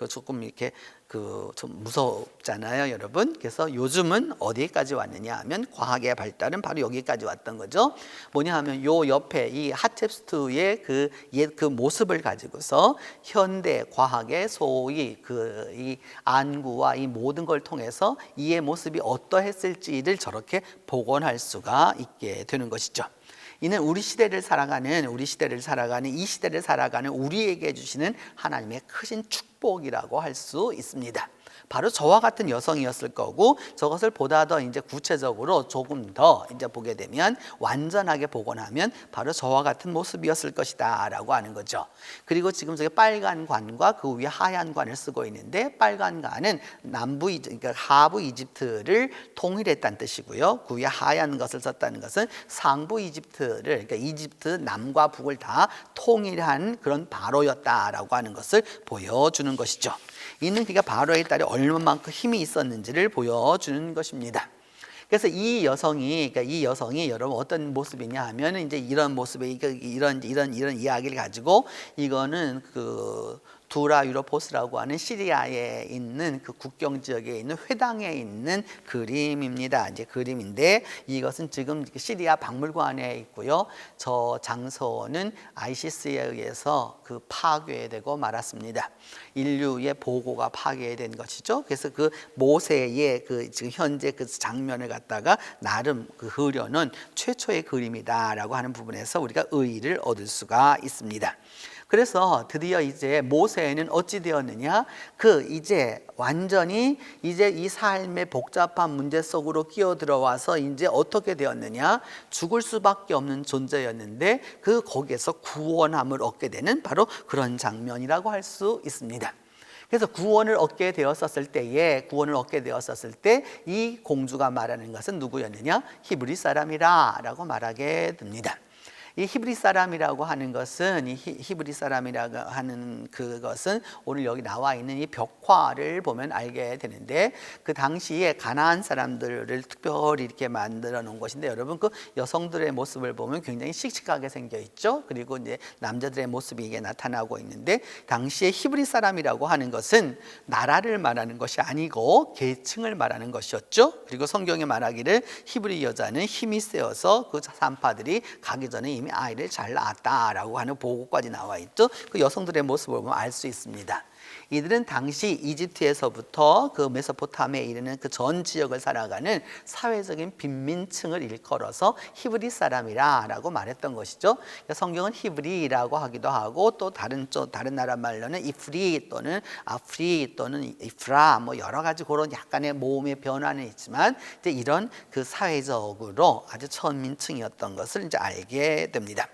조금 이렇게 좀 무섭잖아요, 여러분. 그래서 요즘은 어디까지 왔느냐 하면 과학의 발달은 바로 여기까지 왔던 거죠. 뭐냐 하면 요 옆에 이 하첵수트의 그 모습을 가지고서 현대 과학의 소위 이 안구와 이 모든 걸 통해서 이의 모습이 어떠했을지를 저렇게 복원할 수가 있게 되는 것이죠. 이는 우리 시대를 살아가는 우리에게 주시는 하나님의 크신 축복이라고 할 수 있습니다. 바로 저와 같은 여성이었을 거고, 저것을 보다 더 이제 구체적으로 조금 더 이제 보게 되면 완전하게 보고 나면 바로 저와 같은 모습이었을 것이다라고 하는 거죠. 그리고 지금 저기 빨간 관과 그 위에 하얀 관을 쓰고 있는데, 빨간 관은 그러니까 하부 이집트를 통일했다는 뜻이고요. 그 위에 하얀 것을 썼다는 것은 상부 이집트를, 그러니까 이집트 남과 북을 다 통일한 그런 바로였다라고 하는 것을 보여주는 것이죠. 이는 그가 바로의 딸이 얼마만큼 힘이 있었는지를 보여주는 것입니다. 그래서 이 여성이 여러분 어떤 모습이냐 하면 이제 이런 모습의 이런 이야기를 가지고, 이거는 그 두라 유로포스라고 하는 시리아에 있는 그 국경 지역에 있는 회당에 있는 그림입니다. 이제 그림인데, 이것은 지금 시리아 박물관에 있고요. 저 장소는 아이시스에 의해서 그 파괴되고 말았습니다. 인류의 보고가 파괴된 것이죠. 그래서 그 모세의 그 지금 현재 그 장면을 갖다가 나름 그 흐려는 최초의 그림이다라고 하는 부분에서 우리가 의의를 얻을 수가 있습니다. 그래서 드디어 이제 모세는 어찌 되었느냐? 이제 완전히 이제 이 삶의 복잡한 문제 속으로 끼어들어와서 이제 어떻게 되었느냐? 죽을 수밖에 없는 존재였는데 거기에서 구원함을 얻게 되는 바로 그런 장면이라고 할 수 있습니다. 그래서 구원을 얻게 되었었을 때 이 공주가 말하는 것은 누구였느냐? 히브리 사람이라고 말하게 됩니다. 이 히브리 사람이라고 하는 것은, 그것은 오늘 여기 나와 있는 이 벽화를 보면 알게 되는데, 그 당시에 가나안 사람들을 특별히 이렇게 만들어 놓은 것인데, 여러분 그 여성들의 모습을 보면 굉장히 씩씩하게 생겨 있죠. 그리고 이제 남자들의 모습이 이게 나타나고 있는데, 당시에 히브리 사람이라고 하는 것은 나라를 말하는 것이 아니고 계층을 말하는 것이었죠. 그리고 성경에 말하기를 히브리 여자는 힘이 세어서 그 산파들이 가기 전에 이미 아이를 잘 낳았다라고 하는 보고까지 나와 있죠. 그 여성들의 모습을 보면 알 수 있습니다. 이들은 당시 이집트에서부터 그 메소포타미아에 이르는 그 전 지역을 살아가는 사회적인 빈민층을 일컬어서 히브리 사람이라고 말했던 것이죠. 성경은 히브리라고 하기도 하고, 또 다른 나라 말로는 이프리 또는 아프리 또는 이프라, 뭐 여러 가지 그런 약간의 모음의 변화는 있지만, 이제 이런 그 사회적으로 아주 천민층이었던 것을 이제 알게 됩니다.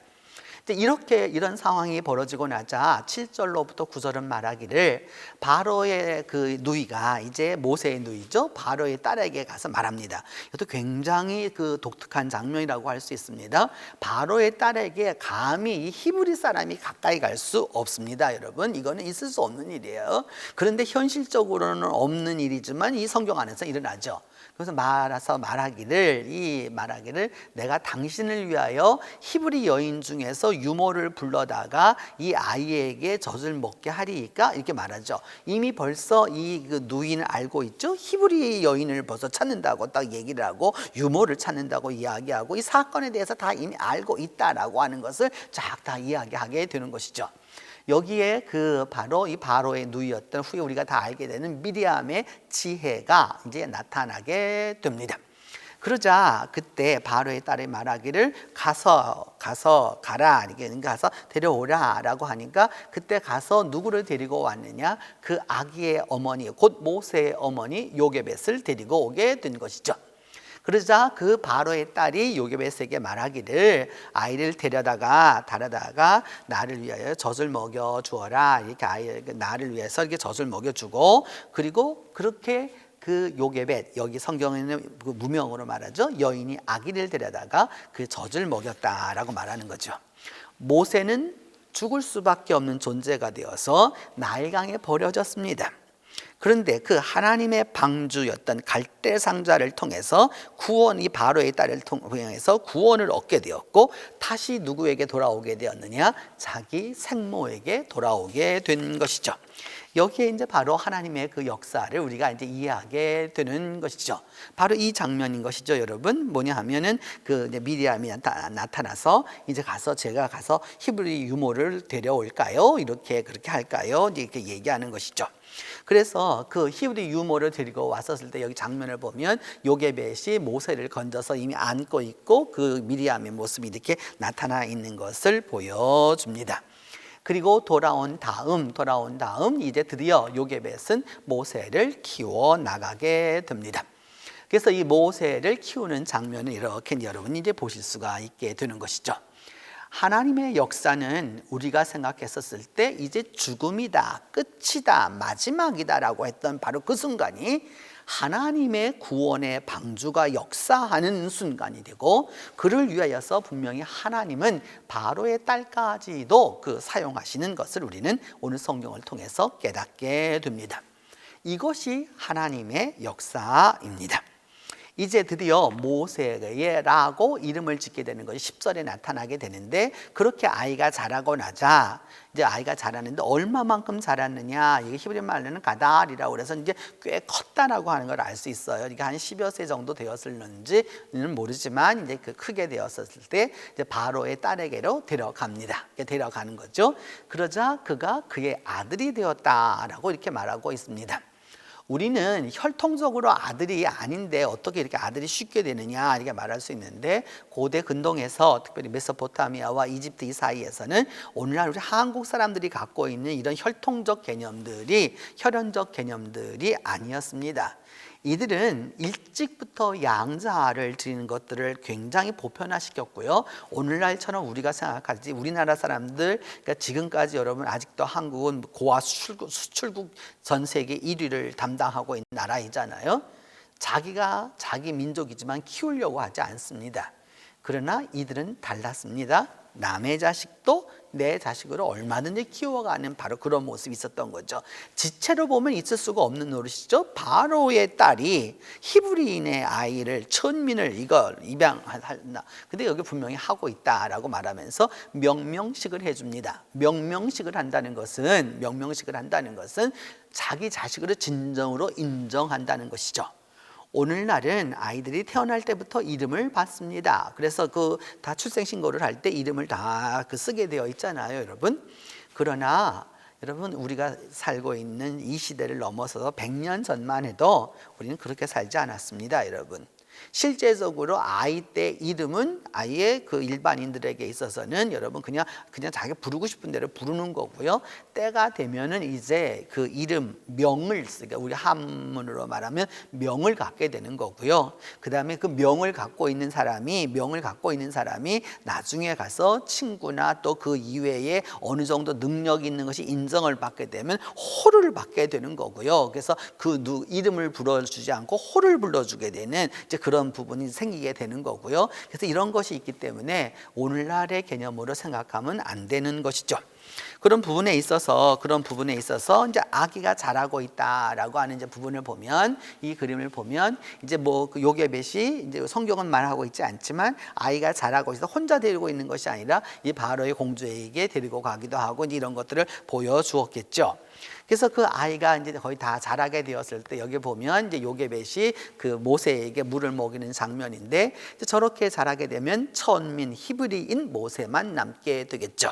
이런 상황이 벌어지고 나자 7절로부터 9절은 말하기를, 바로의 그 누이가 이제 모세의 누이죠. 바로의 딸에게 가서 말합니다. 이것도 굉장히 그 독특한 장면이라고 할 수 있습니다. 바로의 딸에게 감히 이 히브리 사람이 가까이 갈 수 없습니다. 여러분, 이거는 있을 수 없는 일이에요. 그런데 현실적으로는 없는 일이지만 이 성경 안에서 일어나죠. 그래서 말하기를 내가 당신을 위하여 히브리 여인 중에서 유모를 불러다가 이 아이에게 젖을 먹게 하리이까, 이렇게 말하죠. 이미 벌써 이 그 누이는 알고 있죠. 히브리 여인을 벌써 찾는다고 딱 얘기를 하고, 유모를 찾는다고 이야기하고, 이 사건에 대해서 다 이미 알고 있다라고 하는 것을 쫙 다 이야기하게 되는 것이죠. 여기에 바로 이 바로의 누이였던, 후에 우리가 다 알게 되는 미리암의 지혜가 이제 나타나게 됩니다. 그러자 그때 바로의 딸이 말하기를 가라, 이렇게 가서 데려오라라고 하니까, 그때 가서 누구를 데리고 왔느냐? 그 아기의 어머니, 곧 모세의 어머니 요게벳을 데리고 오게 된 것이죠. 그러자 그 바로의 딸이 요게벳에게 말하기를, 아이를 달아다가 나를 위하여 젖을 먹여 주어라, 이렇게 나를 위해서 이렇게 젖을 먹여 주고, 그리고 그렇게 그 요게벳, 여기 성경에는 그 무명으로 말하죠. 여인이 아기를 데려다가 그 젖을 먹였다라고 말하는 거죠. 모세는 죽을 수밖에 없는 존재가 되어서 나일강에 버려졌습니다. 그런데 그 하나님의 방주였던 갈대 상자를 통해서 이 바로의 딸을 통해서 구원을 얻게 되었고, 다시 누구에게 돌아오게 되었느냐? 자기 생모에게 돌아오게 된 것이죠. 여기에 이제 바로 하나님의 그 역사를 우리가 이제 이해하게 되는 것이죠. 바로 이 장면인 것이죠, 여러분. 뭐냐 하면은 이제 미리암이 나타나서 이제 제가 가서 히브리 유모를 데려올까요? 그렇게 할까요? 이렇게 얘기하는 것이죠. 그래서 그 히브리 유모를 데리고 왔었을 때 여기 장면을 보면 요게벳이 모세를 건져서 이미 안고 있고, 그 미리암의 모습이 이렇게 나타나 있는 것을 보여줍니다. 그리고 돌아온 다음 이제 드디어 요게벳은 모세를 키워 나가게 됩니다. 그래서 이 모세를 키우는 장면을 이렇게 여러분이 이제 보실 수가 있게 되는 것이죠. 하나님의 역사는 우리가 생각했었을 때 이제 죽음이다, 끝이다, 마지막이다라고 했던 바로 그 순간이 하나님의 구원의 방주가 역사하는 순간이 되고, 그를 위하여서 분명히 하나님은 바로의 딸까지도 사용하시는 것을 우리는 오늘 성경을 통해서 깨닫게 됩니다. 이것이 하나님의 역사입니다. 이제 드디어 모세라고 이름을 짓게 되는 것이 10절에 나타나게 되는데, 그렇게 아이가 자라고 나자 이제 아이가 자라는데 얼마만큼 자랐느냐, 이게 히브리 말로는 가달이라고 그래서 이제 꽤 컸다라고 하는 걸 알 수 있어요. 이게 한 10여 세 정도 되었을는지는 모르지만 이제 크게 되었을 때 이제 바로의 딸에게로 데려갑니다. 데려가는 거죠. 그러자 그가 그의 아들이 되었다라고 이렇게 말하고 있습니다. 우리는 혈통적으로 아들이 아닌데 어떻게 이렇게 아들이 쉽게 되느냐 이렇게 말할 수 있는데, 고대 근동에서 특별히 메소포타미아와 이집트 이 사이에서는 오늘날 우리 한국 사람들이 갖고 있는 이런 혈통적 개념들이 혈연적 개념들이 아니었습니다. 이들은 일찍부터 양자를 드리는 것들을 굉장히 보편화시켰고요. 오늘날처럼 우리가 생각하지, 우리나라 사람들, 그러니까 지금까지 여러분 아직도 한국은 고아 수출국 전 세계 1위를 담당하고 있는 나라이잖아요. 자기가 자기 민족이지만 키우려고 하지 않습니다. 그러나 이들은 달랐습니다. 남의 자식도 내 자식으로 얼마든지 키워가는 바로 그런 모습이 있었던 거죠. 지체로 보면 있을 수가 없는 노릇이죠. 바로의 딸이 히브리인의 아이를, 천민을 이걸 입양한다. 근데 여기 분명히 하고 있다라고 말하면서 명명식을 해줍니다. 명명식을 한다는 것은 자기 자식으로 진정으로 인정한다는 것이죠. 오늘날은 아이들이 태어날 때부터 이름을 받습니다. 그래서 다 출생신고를 할 때 이름을 다 쓰게 되어 있잖아요, 여러분. 그러나 여러분, 우리가 살고 있는 이 시대를 넘어서서 100년 전만 해도 우리는 그렇게 살지 않았습니다, 여러분. 실제적으로 아이 때 이름은 아예 일반인들에게 있어서는 여러분 그냥 자기가 부르고 싶은 대로 부르는 거고요. 때가 되면은 이제 그 이름 명을 쓰게, 우리 한문으로 말하면 명을 갖게 되는 거고요. 그 다음에 그 명을 갖고 있는 사람이 나중에 가서 친구나 또 그 이외에 어느 정도 능력이 있는 것이 인정을 받게 되면 호를 받게 되는 거고요. 그래서 이름을 불러주지 않고 호를 불러주게 되는 이제 그런 부분이 생기게 되는 거고요. 그래서 이런 것이 있기 때문에 오늘날의 개념으로 생각하면 안 되는 것이죠. 그런 부분에 있어서 이제 아기가 자라고 있다라고 하는 이제 부분을 보면, 이 그림을 보면 이제 요게벳이 이제 성경은 말하고 있지 않지만 아이가 자라고 있어 혼자 데리고 있는 것이 아니라 이 바로의 공주에게 데리고 가기도 하고 이제 이런 것들을 보여주었겠죠. 그래서 그 아이가 이제 거의 다 자라게 되었을 때 여기 보면 이제 요게벳이 모세에게 물을 먹이는 장면인데, 저렇게 자라게 되면 천민 히브리인 모세만 남게 되겠죠.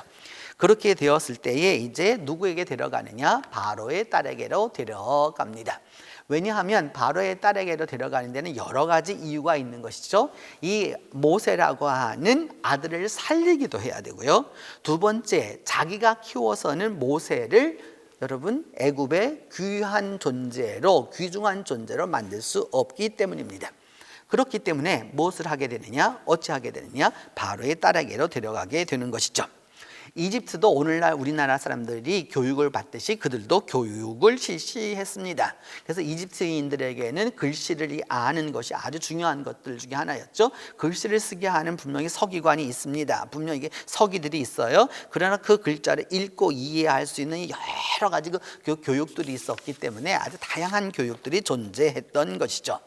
그렇게 되었을 때에 이제 누구에게 데려가느냐? 바로의 딸에게로 데려갑니다. 왜냐하면 바로의 딸에게로 데려가는 데는 여러 가지 이유가 있는 것이죠. 이 모세라고 하는 아들을 살리기도 해야 되고요. 두 번째, 자기가 키워서는 모세를 여러분 애굽의 귀중한 존재로 만들 수 없기 때문입니다. 그렇기 때문에 무엇을 하게 되느냐? 어찌 하게 되느냐? 바로의 딸에게로 데려가게 되는 것이죠. 이집트도 오늘날 우리나라 사람들이 교육을 받듯이 그들도 교육을 실시했습니다. 그래서 이집트인들에게는 글씨를 아는 것이 아주 중요한 것들 중에 하나였죠. 글씨를 쓰게 하는 분명히 서기관이 있습니다. 분명히 이게 서기들이 있어요. 그러나 그 글자를 읽고 이해할 수 있는 여러 가지 교육들이 있었기 때문에 아주 다양한 교육들이 존재했던 것이죠.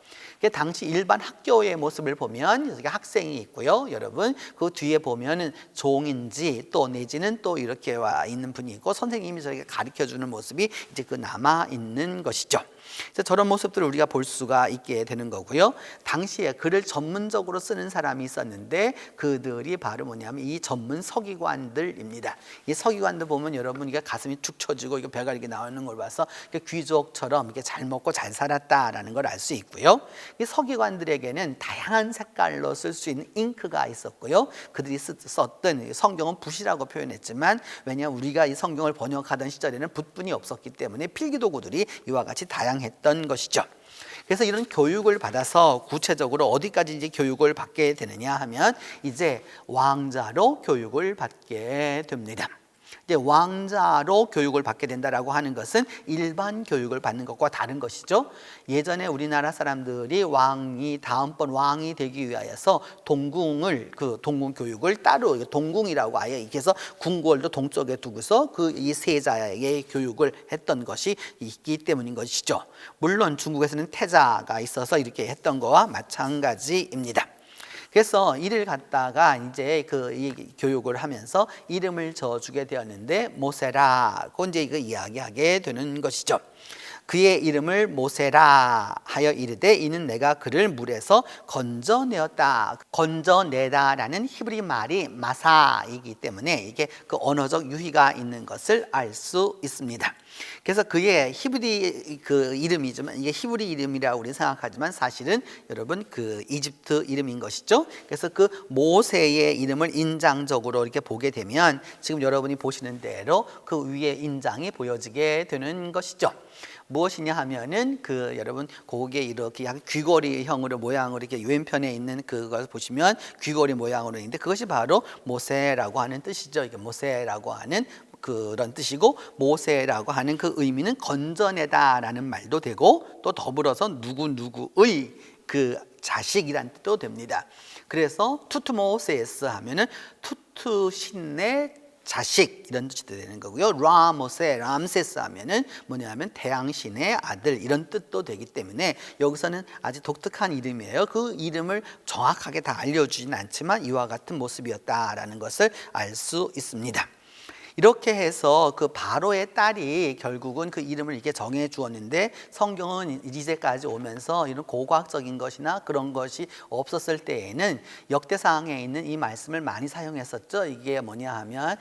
당시 일반 학교의 모습을 보면 여기 학생이 있고요. 여러분 그 뒤에 보면은 종인지 또 내지는 또 이렇게 와 있는 분이 있고 선생님이 저에게 가르쳐 주는 모습이 이제 남아 있는 것이죠. 그래서 저런 모습들을 우리가 볼 수가 있게 되는 거고요. 당시에 글을 전문적으로 쓰는 사람이 있었는데 그들이 바로 뭐냐면 이 전문 서기관들입니다. 이 서기관들 보면 여러분 이게 가슴이 축 처지고 이거 배가 이렇게 나오는 걸 봐서 귀족처럼 이렇게 잘 먹고 잘 살았다라는 걸 알 수 있고요. 이 서기관들에게는 다양한 색깔로 쓸 수 있는 잉크가 있었고요. 그들이 썼던 성경은 붓이라고 표현했지만 왜냐하면 우리가 이 성경을 번역하던 시절에는 붓뿐이 없었기 때문에 필기도구들이 이와 같이 다양했던 것이죠. 그래서 이런 교육을 받아서 구체적으로 어디까지 이제 교육을 받게 되느냐 하면 이제 왕자로 교육을 받게 됩니다. 이제 왕자로 교육을 받게 된다라고 하는 것은 일반 교육을 받는 것과 다른 것이죠. 예전에 우리나라 사람들이 왕이 다음번 왕이 되기 위하여서 동궁을 동궁 교육을 따로 동궁이라고 아예 이렇게 해서 궁궐도 동쪽에 두고서 이 세자의 교육을 했던 것이 있기 때문인 것이죠. 물론 중국에서는 태자가 있어서 이렇게 했던 거와 마찬가지입니다. 그래서 이를 갖다가 이제 이 교육을 하면서 이름을 지어주게 되었는데 모세라고 이제 이거 이야기하게 되는 것이죠. 그의 이름을 모세라 하여 이르되 이는 내가 그를 물에서 건져내었다. 건져내다라는 히브리 말이 마사이기 때문에 이게 그 언어적 유희가 있는 것을 알 수 있습니다. 그래서 그의 히브리 이름이지만 이게 히브리 이름이라고 우리 생각하지만 사실은 여러분 이집트 이름인 것이죠. 그래서 그 모세의 이름을 인장적으로 이렇게 보게 되면 지금 여러분이 보시는 대로 그 위에 인장이 보여지게 되는 것이죠. 무엇이냐 하면은 여러분 거기에 이렇게 약간 귀걸이형으로 모양으로 이렇게 왼편에 있는 그걸 보시면 귀걸이 모양으로 있는데 그것이 바로 모세라고 하는 뜻이죠. 이게 모세라고 하는 그런 뜻이고 모세라고 하는 그 의미는 건져내다라는 말도 되고 또 더불어서 누구누구의 자식이란 뜻도 됩니다. 그래서 투트모세스 하면은 투투신의 자식 이런 뜻이 되는 거고요. 람세스 하면은 뭐냐면 태양신의 아들 이런 뜻도 되기 때문에 여기서는 아주 독특한 이름이에요. 그 이름을 정확하게 다 알려주진 않지만 이와 같은 모습이었다라는 것을 알 수 있습니다. 이렇게 해서 그 바로의 딸이 결국은 그 이름을 이렇게 정해 주었는데 성경은 이제까지 오면서 이런 고고학적인 것이나 그런 것이 없었을 때에는 역대상에 있는 이 말씀을 많이 사용했었죠. 이게 뭐냐 하면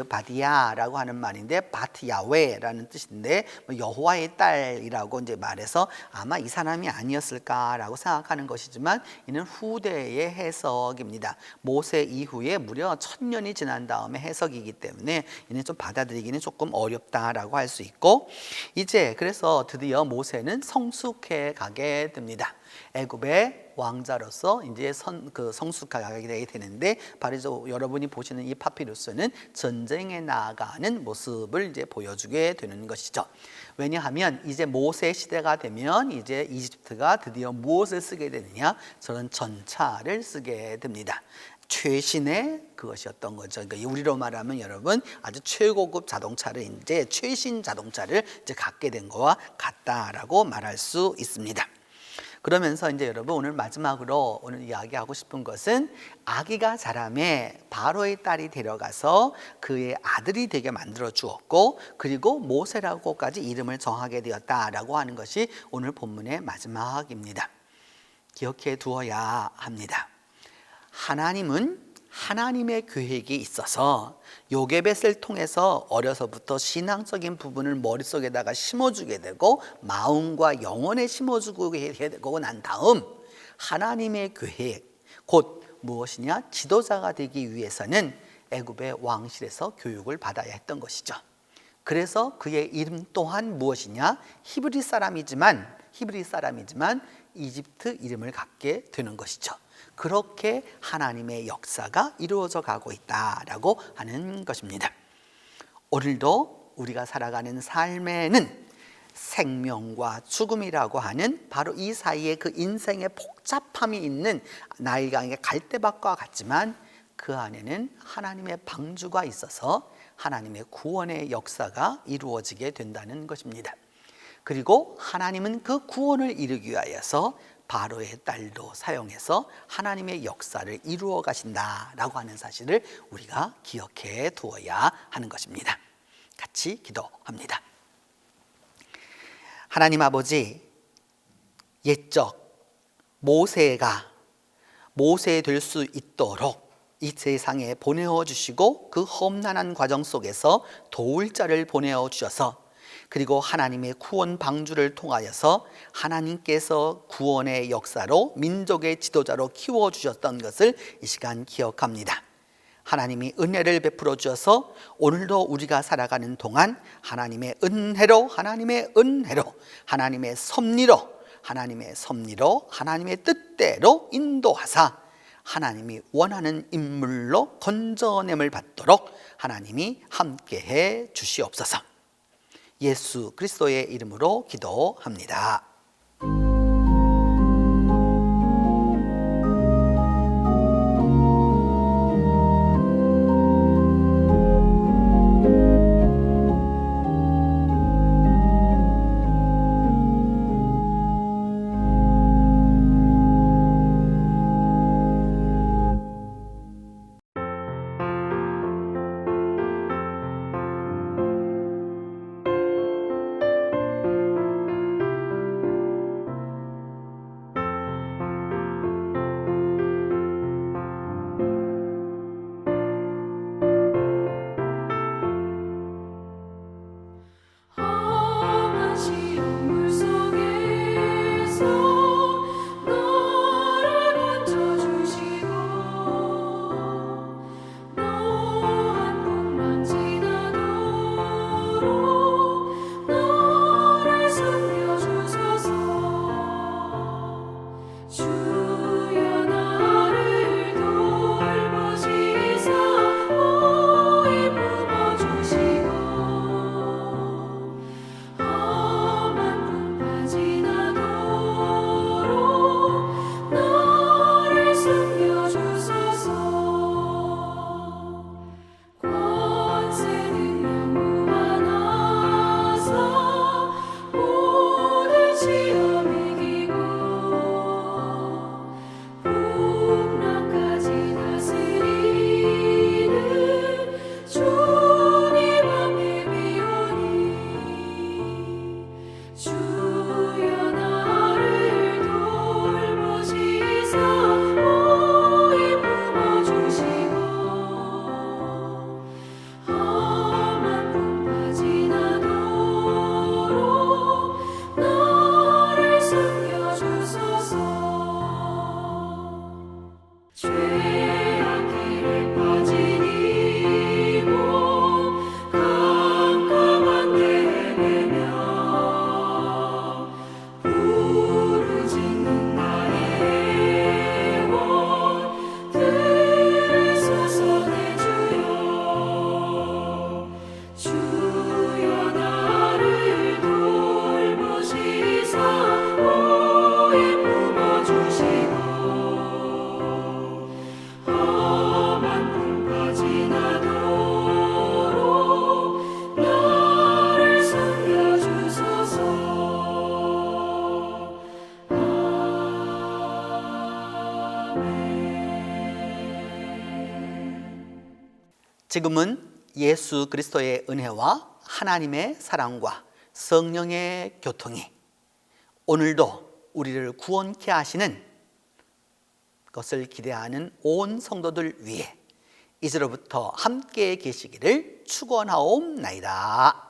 바디야라고 하는 말인데 바트야웨라는 뜻인데 여호와의 딸이라고 이제 말해서 아마 이 사람이 아니었을까라고 생각하는 것이지만 이는 후대의 해석입니다. 모세 이후에 무려 1000년이 지난 다음에 해석이기 때문에 이는 좀 받아들이기는 조금 어렵다라고 할 수 있고 이제 그래서 드디어 모세는 성숙해 가게 됩니다. 애굽의 왕자로서 이제 성숙하게 되게 되는데 바로 여러분이 보시는 이 파피루스는 전쟁에 나아가는 모습을 이제 보여주게 되는 것이죠. 왜냐하면 이제 모세 시대가 되면 이제 이집트가 드디어 무엇을 쓰게 되느냐? 저런 전차를 쓰게 됩니다. 최신의 그것이었던 거죠. 그러니까 우리로 말하면 여러분 아주 최고급 자동차를 이제 최신 자동차를 이제 갖게 된 거와 같다라고 말할 수 있습니다. 그러면서 이제 여러분 오늘 마지막으로 오늘 이야기하고 싶은 것은 아기가 자라매 바로의 딸이 데려가서 그의 아들이 되게 만들어 주었고 그리고 모세라고까지 이름을 정하게 되었다라고 하는 것이 오늘 본문의 마지막입니다. 기억해 두어야 합니다. 하나님은 하나님의 계획이 있어서 요게벳을 통해서 어려서부터 신앙적인 부분을 머릿속에다가 심어주게 되고 마음과 영혼에 심어주게 되고 난 다음 하나님의 계획 곧 무엇이냐? 지도자가 되기 위해서는 애굽의 왕실에서 교육을 받아야 했던 것이죠. 그래서 그의 이름 또한 무엇이냐? 히브리 사람이지만 이집트 이름을 갖게 되는 것이죠. 그렇게 하나님의 역사가 이루어져 가고 있다라고 하는 것입니다. 오늘도 우리가 살아가는 삶에는 생명과 죽음이라고 하는 바로 이 사이에 그 인생의 복잡함이 있는 나일강의 갈대밭과 같지만 그 안에는 하나님의 방주가 있어서 하나님의 구원의 역사가 이루어지게 된다는 것입니다. 그리고 하나님은 그 구원을 이루기 위하여서 바로의 딸도 사용해서 하나님의 역사를 이루어 가신다라고 하는 사실을 우리가 기억해 두어야 하는 것입니다. 같이 기도합니다. 하나님 아버지, 옛적 모세가 모세 될 수 있도록 이 세상에 보내어 주시고 그 험난한 과정 속에서 도울 자를 보내어 주셔서 그리고 하나님의 구원 방주를 통하여서 하나님께서 구원의 역사로 민족의 지도자로 키워주셨던 것을 이 시간 기억합니다. 하나님이 은혜를 베풀어 주셔서 오늘도 우리가 살아가는 동안 하나님의 은혜로 하나님의 섭리로 하나님의 뜻대로 인도하사 하나님이 원하는 인물로 건져냄을 받도록 하나님이 함께해 주시옵소서. 예수 그리스도의 이름으로 기도합니다. 험한 시험 물속에서 너를 건져주시고 노한 풍랑 지나도록 너를 숨겨주소서. 주여 나를 돌보시사 오히 품어주시고 험한 풍파 지나도록 너를 숨겨주소서. 권세 능력 무한하사 모든 시험 이기고 풍랑까지 다스리는 주님 앞에 비오니 주여 나를 돌보시사 오히 품어주시고 험한 풍파 지나도록 너를 숨겨주소서. 죄악길에 빠진 이몸 깜깜한 데에 매며 부르짖는 나의 영혼 들으소서. 내 주여 나를 돌보시사 오히 품어주시고 험한 풍파 지나도록 너를 숨겨주소서. 지금은 예수 그리스도의 은혜와 하나님의 사랑과 성령의 교통이 오늘도 우리를 구원케 하시는 것을 기대하는 온 성도들 위해 이제로부터 함께 계시기를 축원하옵나이다.